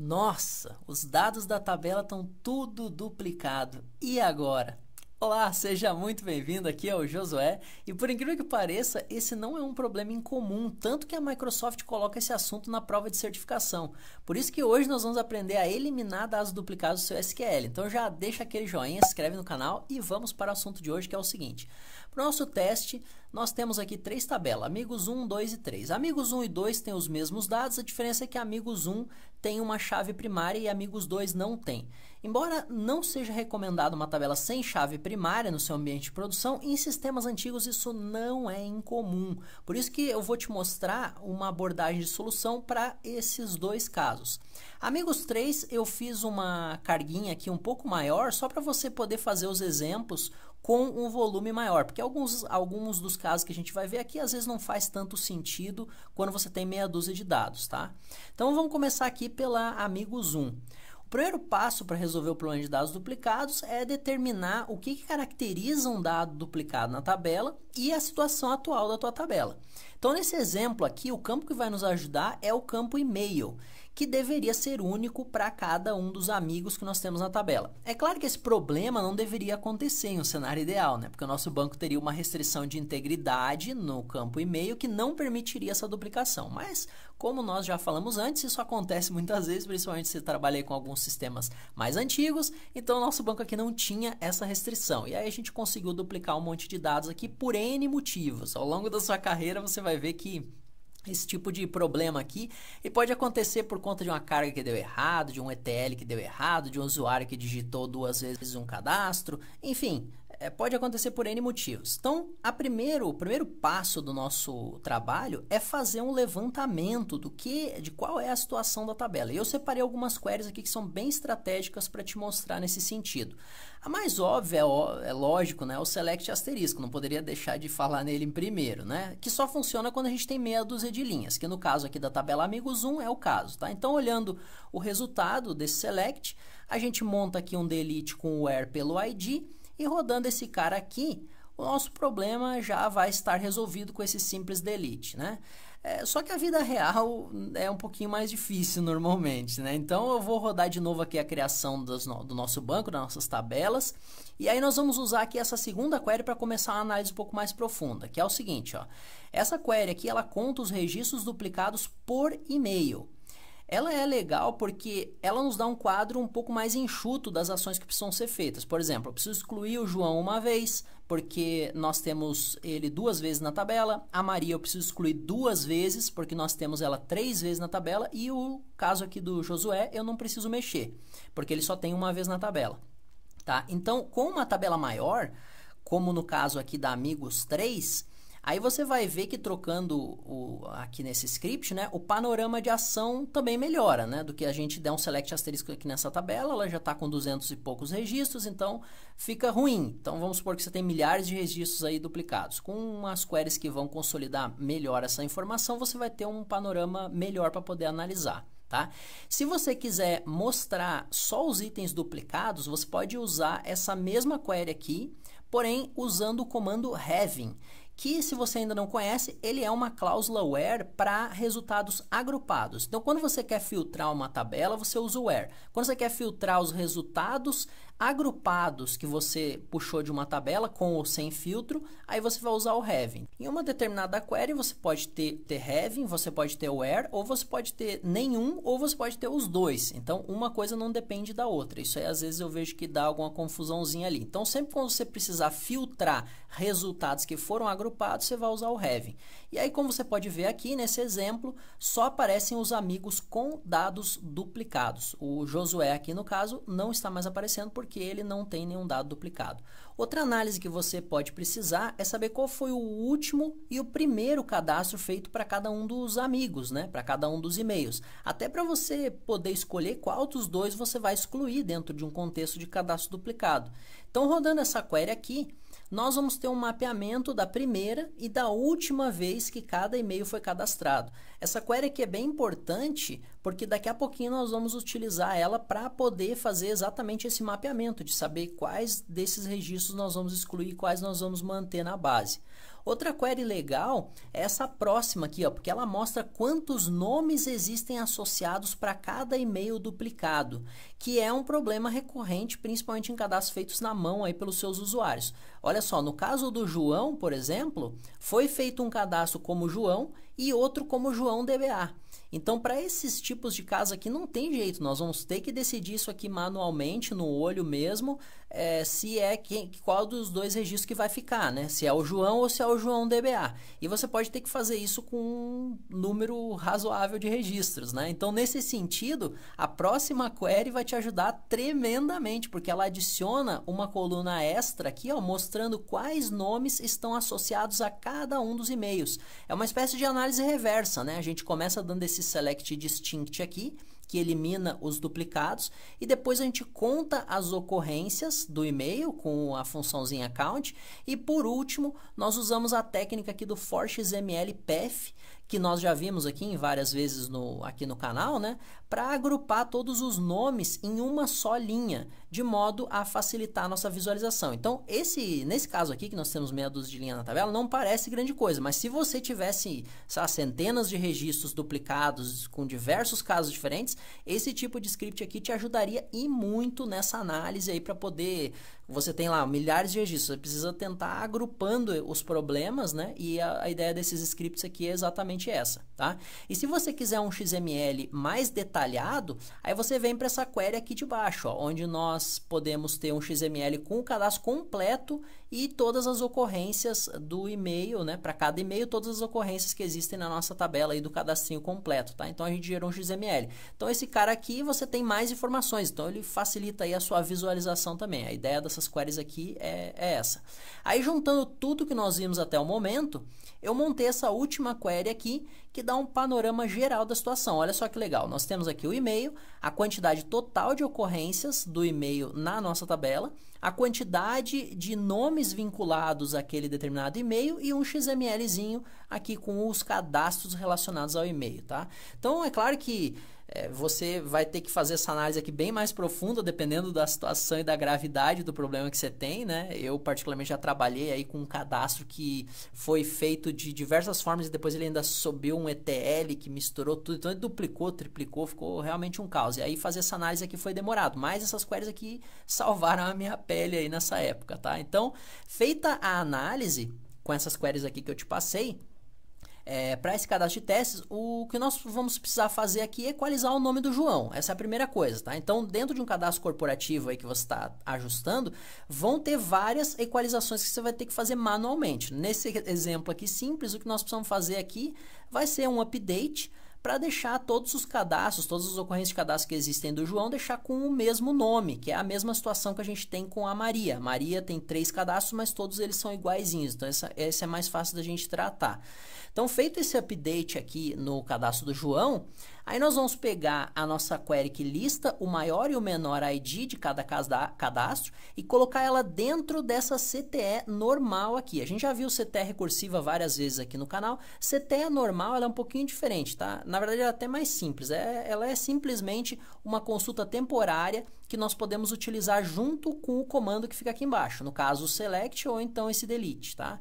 Nossa, os dados da tabela estão tudo duplicado. E agora? Olá, seja muito bem-vindo, aqui é o Josué, e por incrível que pareça, esse não é um problema incomum, tanto que a Microsoft coloca esse assunto na prova de certificação. Por isso que hoje nós vamos aprender a eliminar dados duplicados do seu SQL. Então já deixa aquele joinha, se inscreve no canal e vamos para o assunto de hoje, que é o seguinte. Para o nosso teste, nós temos aqui três tabelas, amigos 1, 2 e 3. Amigos 1 e 2 têm os mesmos dados, a diferença é que amigos 1 tem uma chave primária e amigos 2 não tem. Embora não seja recomendado uma tabela sem chave primária no seu ambiente de produção, em sistemas antigos isso não é incomum. Por isso que eu vou te mostrar uma abordagem de solução para esses dois casos. Amigos 3, eu fiz uma carguinha aqui um pouco maior, só para você poder fazer os exemplos com um volume maior, porque alguns dos casos que a gente vai ver aqui, às vezes não faz tanto sentido quando você tem meia dúzia de dados, tá? Então, vamos começar aqui pela amigos 1. O primeiro passo para resolver o problema de dados duplicados é determinar o que caracteriza um dado duplicado na tabela e a situação atual da tua tabela. Então, nesse exemplo aqui, o campo que vai nos ajudar é o campo e-mail, que deveria ser único para cada um dos amigos que nós temos na tabela. É claro que esse problema não deveria acontecer em um cenário ideal, né? Porque o nosso banco teria uma restrição de integridade no campo e-mail que não permitiria essa duplicação. Mas, como nós já falamos antes, isso acontece muitas vezes, principalmente se trabalhei com alguns sistemas mais antigos, então o nosso banco aqui não tinha essa restrição. E aí a gente conseguiu duplicar um monte de dados aqui por N motivos. Ao longo da sua carreira você vai ver que esse tipo de problema aqui e pode acontecer por conta de uma carga que deu errado, de um ETL que deu errado, de um usuário que digitou duas vezes um cadastro, enfim, pode acontecer por N motivos. Então, o primeiro passo do nosso trabalho é fazer um levantamento de qual é a situação da tabela. E eu separei algumas queries aqui que são bem estratégicas para te mostrar nesse sentido. A mais óbvia, é lógico, né, é o select asterisco, não poderia deixar de falar nele em primeiro, né, que só funciona quando a gente tem meia dúzia de linhas, que no caso aqui da tabela amigos 1 é o caso, tá? Então, olhando o resultado desse select, a gente monta aqui um delete com o where pelo ID e rodando esse cara aqui, o nosso problema já vai estar resolvido com esse simples delete, né? Só que a vida real é um pouquinho mais difícil normalmente, né? Então, eu vou rodar de novo aqui a criação do nosso banco, das nossas tabelas. E aí, nós vamos usar aqui essa segunda query para começar uma análise um pouco mais profunda, que é o seguinte, ó. Essa query aqui, ela conta os registros duplicados por e-mail. Ela é legal porque ela nos dá um quadro um pouco mais enxuto das ações que precisam ser feitas. Por exemplo, eu preciso excluir o João uma vez, porque nós temos ele duas vezes na tabela. A Maria eu preciso excluir duas vezes, porque nós temos ela três vezes na tabela. E o caso aqui do Josué, eu não preciso mexer, porque ele só tem uma vez na tabela. Tá? Então, com uma tabela maior, como no caso aqui da Amigos 3... aí você vai ver que trocando aqui nesse script, né, o panorama de ação também melhora, né, do que a gente der um select asterisco aqui nessa tabela, ela já está com 200 e poucos registros, então fica ruim. Então vamos supor que você tem milhares de registros aí duplicados. Com umas queries que vão consolidar melhor essa informação, você vai ter um panorama melhor para poder analisar. Tá? Se você quiser mostrar só os itens duplicados, você pode usar essa mesma query aqui, porém usando o comando having, que, se você ainda não conhece, ele é uma cláusula where para resultados agrupados. Então, quando você quer filtrar uma tabela, você usa o where. Quando você quer filtrar os resultados agrupados que você puxou de uma tabela, com ou sem filtro, aí você vai usar o having. Em uma determinada query, você pode ter having, você pode ter where, ou você pode ter nenhum, ou você pode ter os dois. Então, uma coisa não depende da outra. Isso aí, às vezes, eu vejo que dá alguma confusãozinha ali. Então, sempre quando você precisar filtrar resultados que foram agrupados, você vai usar o having. E aí, como você pode ver aqui, nesse exemplo, só aparecem os amigos com dados duplicados. O Josué aqui, no caso, não está mais aparecendo porque ele não tem nenhum dado duplicado. Outra análise que você pode precisar é saber qual foi o último e o primeiro cadastro feito para cada um dos amigos, né? Para cada um dos e-mails. Até para você poder escolher qual dos dois você vai excluir dentro de um contexto de cadastro duplicado. Então, rodando essa query aqui, nós vamos ter um mapeamento da primeira e da última vez que cada e-mail foi cadastrado. Essa query aqui é bem importante porque daqui a pouquinho nós vamos utilizar ela para poder fazer exatamente esse mapeamento, de saber quais desses registros nós vamos excluir e quais nós vamos manter na base. Outra query legal é essa próxima aqui, ó, porque ela mostra quantos nomes existem associados para cada e-mail duplicado, que é um problema recorrente, principalmente em cadastros feitos na mão aí pelos seus usuários. Olha só, no caso do João, por exemplo, foi feito um cadastro como João e outro como João DBA. Então, para esses tipos de casos aqui, não tem jeito, nós vamos ter que decidir isso aqui manualmente, no olho mesmo, se é qual dos dois registros que vai ficar, né? Se é o João ou se é o João DBA. E você pode ter que fazer isso com um número razoável de registros, né? Então, nesse sentido, a próxima query vai te ajudar tremendamente, porque ela adiciona uma coluna extra aqui, ó, mostrando quais nomes estão associados a cada um dos e-mails. É uma espécie de análise reversa, né? A gente começa dando esse select distinct aqui, que elimina os duplicados, e depois a gente conta as ocorrências do e-mail com a funçãozinha count, e por último, nós usamos a técnica aqui do for.xml.path, que nós já vimos aqui várias vezes aqui no canal, né? Para agrupar todos os nomes em uma só linha, de modo a facilitar a nossa visualização. Então, nesse caso aqui, que nós temos meia dúzia de linha na tabela, não parece grande coisa, mas se você tivesse, sei lá, centenas de registros duplicados com diversos casos diferentes, esse tipo de script aqui te ajudaria e muito nessa análise aí para poder... Você tem lá milhares de registros, você precisa tentar agrupando os problemas, né? E a ideia desses scripts aqui é exatamente essa, tá? E se você quiser um XML mais detalhado, aí você vem para essa query aqui de baixo, ó, onde nós podemos ter um XML com o cadastro completo e todas as ocorrências do e-mail, né? Para cada e-mail, todas as ocorrências que existem na nossa tabela aí do cadastrinho completo, tá? Então a gente gerou um XML. Então esse cara aqui você tem mais informações, então ele facilita aí a sua visualização também. A ideia dessas queries aqui é essa. Aí juntando tudo que nós vimos até o momento, eu montei essa última query aqui, que dá um panorama geral da situação. Olha só que legal, nós temos aqui o e-mail, a quantidade total de ocorrências do e-mail na nossa tabela, a quantidade de nomes vinculados àquele determinado e-mail e um XMLzinho aqui com os cadastros relacionados ao e-mail, tá? Então, é claro que você vai ter que fazer essa análise aqui bem mais profunda, dependendo da situação e da gravidade do problema que você tem, né? Eu, particularmente, já trabalhei aí com um cadastro que foi feito de diversas formas e depois ele ainda subiu um ETL que misturou tudo, então ele duplicou, triplicou, ficou realmente um caos. E aí fazer essa análise aqui foi demorado, mas essas queries aqui salvaram a minha pele aí nessa época, tá? Então, feita a análise com essas queries aqui que eu te passei, para esse cadastro de testes, o que nós vamos precisar fazer aqui é equalizar o nome do João. Essa é a primeira coisa, tá? Então, dentro de um cadastro corporativo aí que você está ajustando, vão ter várias equalizações que você vai ter que fazer manualmente. Nesse exemplo aqui simples, o que nós precisamos fazer aqui vai ser um update para deixar todos os cadastros, todas as ocorrências de cadastro que existem do João, deixar com o mesmo nome, que é a mesma situação que a gente tem com a Maria. A Maria tem 3 cadastros, mas todos eles são iguaizinhos, então esse é mais fácil da gente tratar. Então, feito esse update aqui no cadastro do João, aí nós vamos pegar a nossa query que lista o maior e o menor ID de cada cadastro e colocar ela dentro dessa CTE normal aqui. A gente já viu CTE recursiva várias vezes aqui no canal. CTE normal ela é um pouquinho diferente, tá? Na verdade, ela é até mais simples. Ela é simplesmente uma consulta temporária que nós podemos utilizar junto com o comando que fica aqui embaixo. No caso, o select ou então esse delete, tá?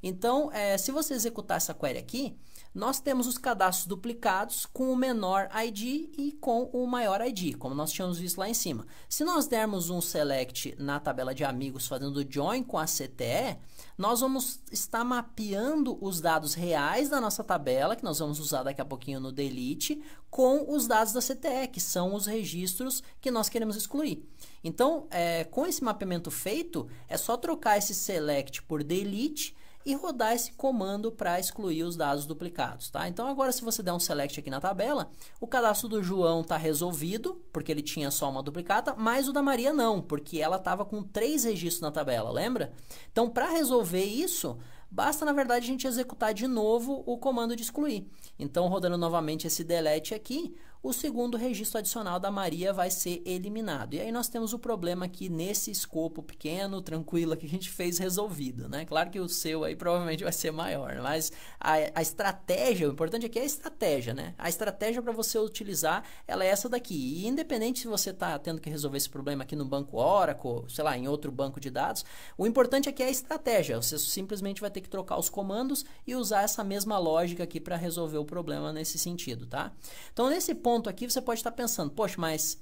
Então, se você executar essa query aqui, nós temos os cadastros duplicados com o menor ID e com o maior ID, como nós tínhamos visto lá em cima. Se nós dermos um select na tabela de amigos fazendo join com a CTE, nós vamos estar mapeando os dados reais da nossa tabela, que nós vamos usar daqui a pouquinho no delete, com os dados da CTE, que são os registros que nós queremos excluir. Então, com esse mapeamento feito, é só trocar esse select por delete e rodar esse comando para excluir os dados duplicados, tá? Então, agora se você der um select aqui na tabela, o cadastro do João está resolvido, porque ele tinha só uma duplicata, mas o da Maria não, porque ela estava com 3 registros na tabela, lembra? Então, para resolver isso, basta, na verdade, a gente executar de novo o comando de excluir. Então, rodando novamente esse delete aqui, o segundo registro adicional da Maria vai ser eliminado. E aí nós temos o problema aqui nesse escopo pequeno, tranquilo, que a gente fez resolvido, né? Claro que o seu aí provavelmente vai ser maior, mas a estratégia, o importante aqui é a estratégia, né? A estratégia para você utilizar, ela é essa daqui. E independente se você está tendo que resolver esse problema aqui no banco Oracle, sei lá, em outro banco de dados, o importante aqui é a estratégia. Você simplesmente vai ter que trocar os comandos e usar essa mesma lógica aqui para resolver o problema nesse sentido, tá? Então, nesse ponto aqui, você pode estar pensando, poxa, mas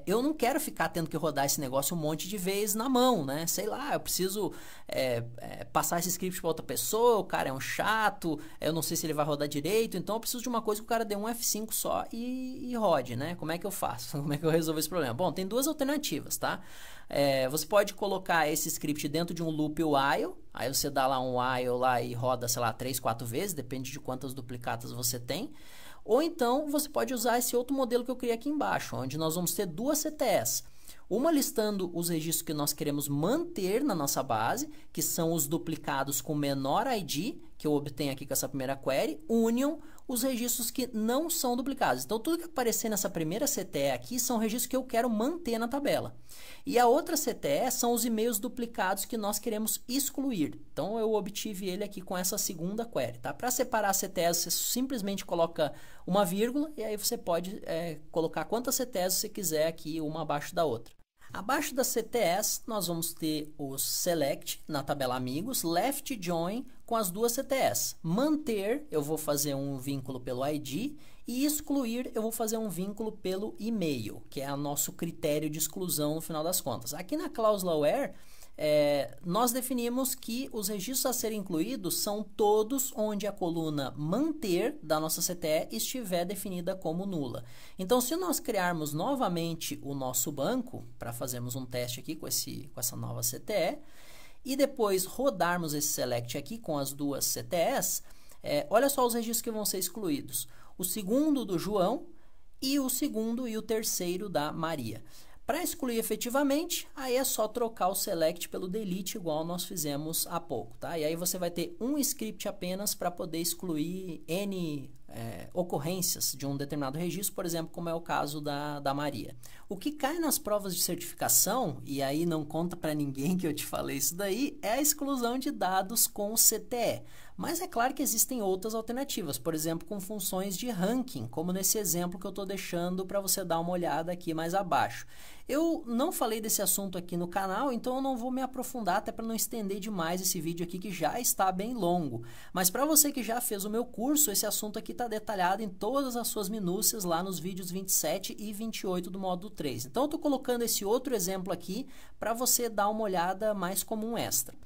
eu não quero ficar tendo que rodar esse negócio um monte de vezes na mão, né? Sei lá, eu preciso passar esse script para outra pessoa, o cara é um chato, eu não sei se ele vai rodar direito, então eu preciso de uma coisa que o cara dê um F5 só e rode, né? Como é que eu faço? Como é que eu resolvo esse problema? Bom, tem duas alternativas, tá? Você pode colocar esse script dentro de um loop while, aí você dá lá um while lá e roda, sei lá, 3, 4 vezes, depende de quantas duplicatas você tem. Ou então, você pode usar esse outro modelo que eu criei aqui embaixo, onde nós vamos ter duas CTEs. Uma listando os registros que nós queremos manter na nossa base, que são os duplicados com menor ID, que eu obtenho aqui com essa primeira query, union os registros que não são duplicados. Então, tudo que aparecer nessa primeira CTE aqui são registros que eu quero manter na tabela. E a outra CTE são os e-mails duplicados que nós queremos excluir. Então, eu obtive ele aqui com essa segunda query. Tá? Para separar as CTEs, você simplesmente coloca uma vírgula e aí você pode colocar quantas CTEs você quiser aqui, uma abaixo da outra. Abaixo das CTEs, nós vamos ter o select na tabela amigos, left join com as duas CTEs. Manter, eu vou fazer um vínculo pelo ID e excluir, eu vou fazer um vínculo pelo e-mail, que é o nosso critério de exclusão no final das contas. Aqui na cláusula where, nós definimos que os registros a serem incluídos são todos onde a coluna manter da nossa CTE estiver definida como nula. Então, se nós criarmos novamente o nosso banco, para fazermos um teste aqui com essa nova CTE, e depois rodarmos esse select aqui com as duas CTEs, olha só os registros que vão ser excluídos. O segundo do João e o segundo e o terceiro da Maria. Para excluir efetivamente, aí é só trocar o select pelo delete, igual nós fizemos há pouco, tá? E aí você vai ter um script apenas para poder excluir N ocorrências de um determinado registro, por exemplo, como é o caso da Maria. O que cai nas provas de certificação, e aí não conta para ninguém que eu te falei isso daí, é a exclusão de dados com CTE. Mas é claro que existem outras alternativas, por exemplo, com funções de ranking, como nesse exemplo que eu estou deixando para você dar uma olhada aqui mais abaixo. Eu não falei desse assunto aqui no canal, então eu não vou me aprofundar, até para não estender demais esse vídeo aqui, que já está bem longo. Mas para você que já fez o meu curso, esse assunto aqui está detalhado em todas as suas minúcias lá nos vídeos 27 e 28 do módulo 3. Então, eu estou colocando esse outro exemplo aqui para você dar uma olhada mais como um extra.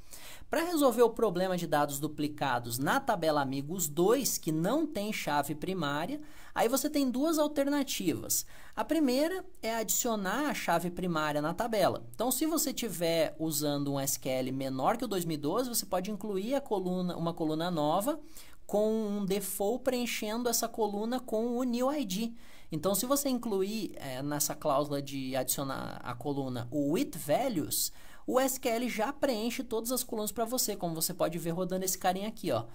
Para resolver o problema de dados duplicados na tabela amigos 2, que não tem chave primária, aí você tem duas alternativas. A primeira é adicionar a chave primária na tabela. Então, se você estiver usando um SQL menor que o 2012, você pode incluir uma coluna nova com um default preenchendo essa coluna com o new ID. Então, se você incluir nessa cláusula de adicionar a coluna o with values, o SQL já preenche todas as colunas para você, como você pode ver rodando esse carinha aqui, ó.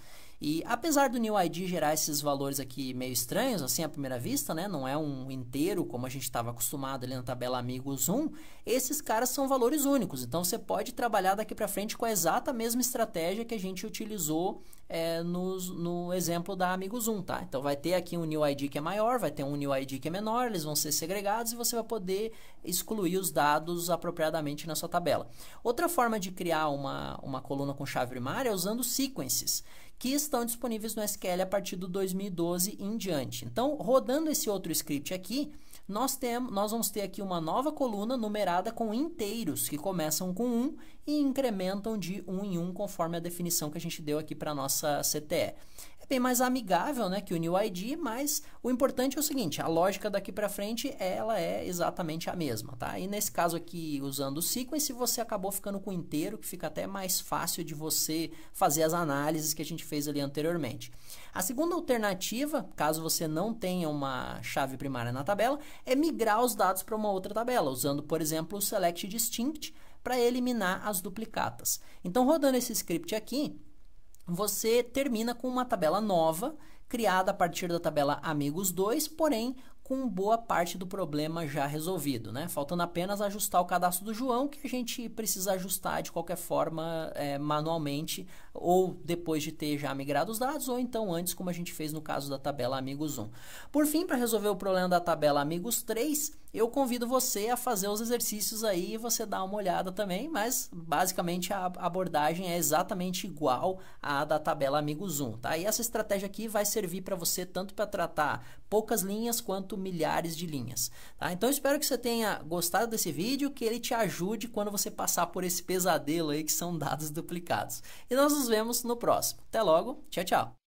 E apesar do new ID gerar esses valores aqui meio estranhos, assim à primeira vista, né? Não é um inteiro como a gente estava acostumado ali na tabela amigos 1, esses caras são valores únicos. Então, você pode trabalhar daqui para frente com a exata mesma estratégia que a gente utilizou no exemplo da amigos 1, tá? Então, vai ter aqui um new ID que é maior, vai ter um new ID que é menor, eles vão ser segregados e você vai poder excluir os dados apropriadamente na sua tabela. Outra forma de criar uma coluna com chave primária é usando sequences, que estão disponíveis no SQL a partir do 2012 em diante. Então, rodando esse outro script aqui, nós vamos ter aqui uma nova coluna numerada com inteiros, que começam com 1 e incrementam de 1 em 1, conforme a definição que a gente deu aqui para a nossa CTE. É bem mais amigável, né, que o new ID, mas o importante é o seguinte, a lógica daqui para frente, ela é exatamente a mesma, tá? E nesse caso aqui, usando o sequence, você acabou ficando com o inteiro, que fica até mais fácil de você fazer as análises que a gente fez ali anteriormente. A segunda alternativa, caso você não tenha uma chave primária na tabela, é migrar os dados para uma outra tabela, usando, por exemplo, o select distinct para eliminar as duplicatas. Então, rodando esse script aqui, você termina com uma tabela nova, criada a partir da tabela amigos 2, porém com boa parte do problema já resolvido, né? Faltando apenas ajustar o cadastro do João, que a gente precisa ajustar de qualquer forma manualmente, ou depois de ter já migrado os dados, ou então antes, como a gente fez no caso da tabela Amigos 1. Por fim, para resolver o problema da tabela Amigos 3, eu convido você a fazer os exercícios aí e você dá uma olhada também, mas basicamente a abordagem é exatamente igual à da tabela Amigos 1, tá? E essa estratégia aqui vai servir para você tanto para tratar poucas linhas quanto milhares de linhas, tá? Então eu espero que você tenha gostado desse vídeo, que ele te ajude quando você passar por esse pesadelo aí que são dados duplicados. E nós nos vemos no próximo. Até logo, tchau, tchau!